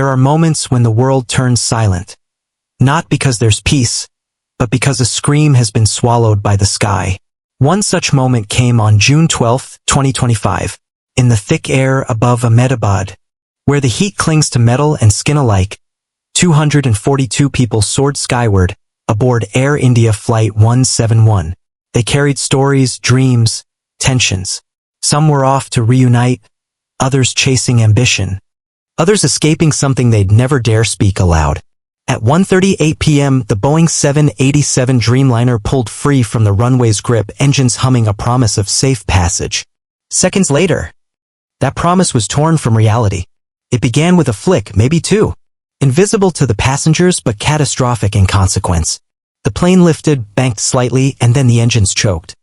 There are moments when the world turns silent. Not because there's peace, but because a scream has been swallowed by the sky. One such moment came on June 12, 2025, in the thick air above Ahmedabad, where the heat clings to metal and skin alike. 242 people soared skyward, aboard Air India Flight 171. They carried stories, dreams, tensions. Some were off to reunite, others chasing ambition, others escaping something they'd never dare speak aloud. At 1:38 p.m., the Boeing 787 Dreamliner pulled free from the runway's grip, engines humming a promise of safe passage. Seconds later, that promise was torn from reality. It began with a flick, maybe two. Invisible to the passengers but catastrophic in consequence. The plane lifted, banked slightly, and then the engines choked.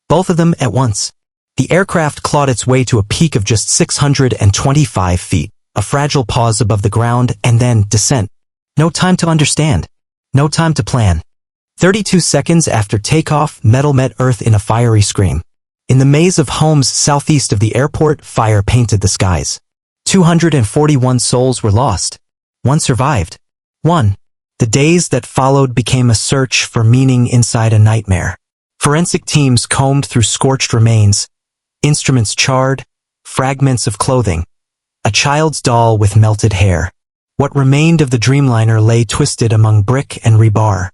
Both of them at once. The aircraft clawed its way to a peak of just 625 feet, a fragile pause above the ground, and then descent. No time to understand. No time to plan. 32 seconds after takeoff, metal met earth in a fiery scream. In the maze of homes southeast of the airport, fire painted the skies. 241 souls were lost. One survived. One. The days that followed became a search for meaning inside a nightmare. Forensic teams combed through scorched remains, instruments charred, fragments of clothing, a child's doll with melted hair. What remained of the Dreamliner lay twisted among brick and rebar,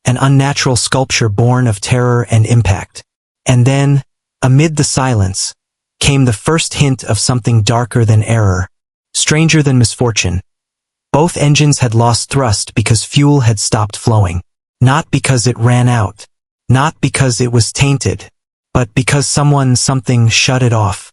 an unnatural sculpture born of terror and impact. And then, amid the silence, came the first hint of something darker than error, stranger than misfortune. Both engines had lost thrust because fuel had stopped flowing. Not because it ran out. Not because it was tainted. But because something shut it off.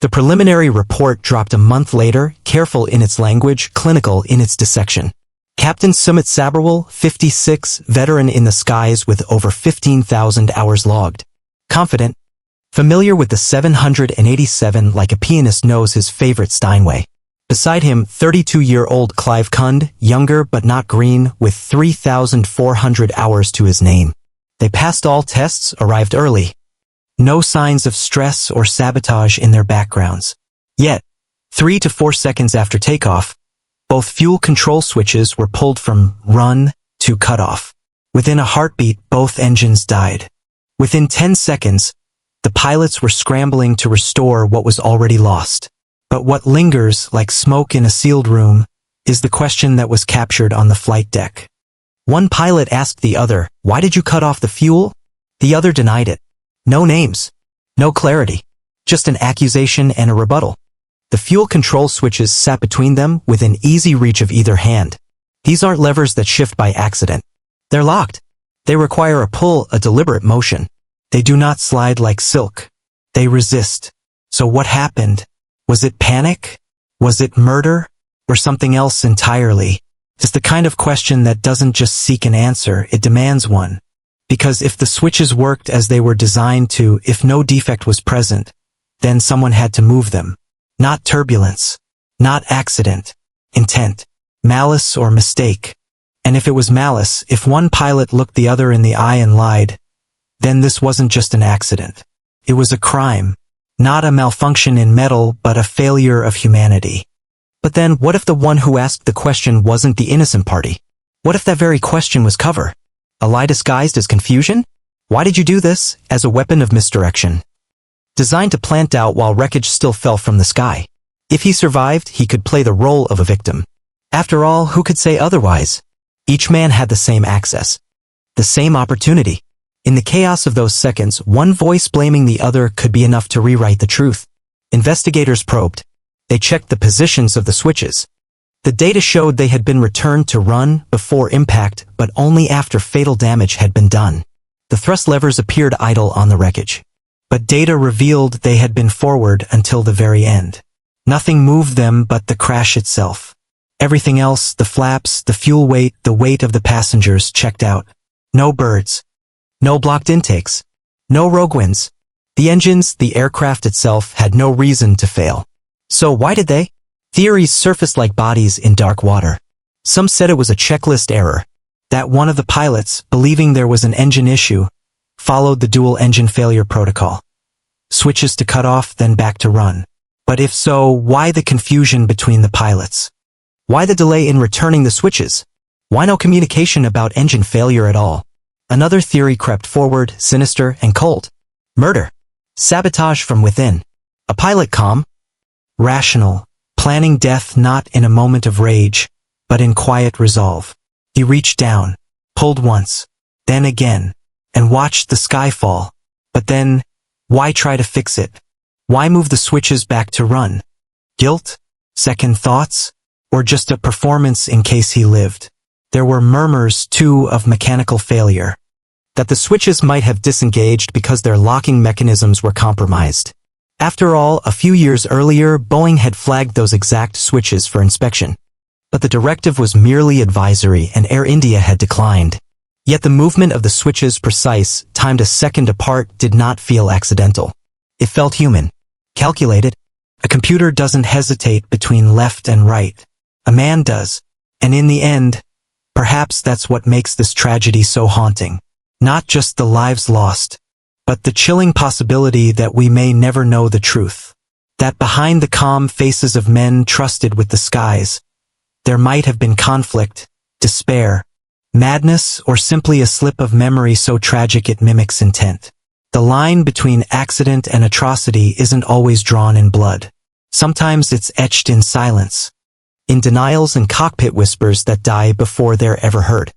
The preliminary report dropped a month later, careful in its language, clinical in its dissection. Captain Sumit Sabharwal, 56, veteran in the skies with over 15,000 hours logged. Confident. Familiar with the 787 like a pianist knows his favorite Steinway. Beside him, 32-year-old Clive Kund, younger but not green, with 3,400 hours to his name. They passed all tests, arrived early. No signs of stress or sabotage in their backgrounds. Yet, 3 to 4 seconds after takeoff, both fuel control switches were pulled from run to cutoff. Within a heartbeat, both engines died. Within 10 seconds, the pilots were scrambling to restore what was already lost. But what lingers like smoke in a sealed room is the question that was captured on the flight deck. One pilot asked the other, "Why did you cut off the fuel?" The other denied it. No names. No clarity. Just an accusation and a rebuttal. The fuel control switches sat between them within easy reach of either hand. These aren't levers that shift by accident. They're locked. They require a pull, a deliberate motion. They do not slide like silk. They resist. So what happened? Was it panic? Was it murder? Or something else entirely? It's the kind of question that doesn't just seek an answer, it demands one. Because if the switches worked as they were designed to, if no defect was present, then someone had to move them. Not turbulence. Not accident. Intent. Malice or mistake. And if it was malice, if one pilot looked the other in the eye and lied, then this wasn't just an accident. It was a crime. Not a malfunction in metal, but a failure of humanity. But then, what if the one who asked the question wasn't the innocent party? What if that very question was cover? A lie disguised as confusion? Why did you do this? As a weapon of misdirection. Designed to plant doubt while wreckage still fell from the sky. If he survived, he could play the role of a victim. After all, who could say otherwise? Each man had the same access. The same opportunity. In the chaos of those seconds, one voice blaming the other could be enough to rewrite the truth. Investigators probed. They checked the positions of the switches. The data showed they had been returned to run before impact, but only after fatal damage had been done. The thrust levers appeared idle on the wreckage. But data revealed they had been forward until the very end. Nothing moved them but the crash itself. Everything else, the flaps, the fuel weight, the weight of the passengers, checked out. No birds. No blocked intakes. No rogue winds. The engines, the aircraft itself, had no reason to fail. So why did they? Theories surfaced like bodies in dark water. Some said it was a checklist error. That one of the pilots, believing there was an engine issue, followed the dual engine failure protocol. Switches to cut off, then back to run. But if so, why the confusion between the pilots? Why the delay in returning the switches? Why no communication about engine failure at all? Another theory crept forward, sinister and cold. Murder. Sabotage from within. A pilot calm? Rational, planning death not in a moment of rage, but in quiet resolve. He reached down, pulled once, then again, and watched the sky fall. But then, why try to fix it? Why move the switches back to run? Guilt? Second thoughts? Or just a performance in case he lived? There were murmurs, too, of mechanical failure. That the switches might have disengaged because their locking mechanisms were compromised. After all, a few years earlier, Boeing had flagged those exact switches for inspection. But the directive was merely advisory and Air India had declined. Yet the movement of the switches, precise, timed a second apart, did not feel accidental. It felt human. Calculated. A computer doesn't hesitate between left and right. A man does. And in the end, perhaps that's what makes this tragedy so haunting. Not just the lives lost, but the chilling possibility that we may never know the truth. That behind the calm faces of men trusted with the skies, there might have been conflict, despair, madness, or simply a slip of memory so tragic it mimics intent. The line between accident and atrocity isn't always drawn in blood. Sometimes it's etched in silence, in denials and cockpit whispers that die before they're ever heard.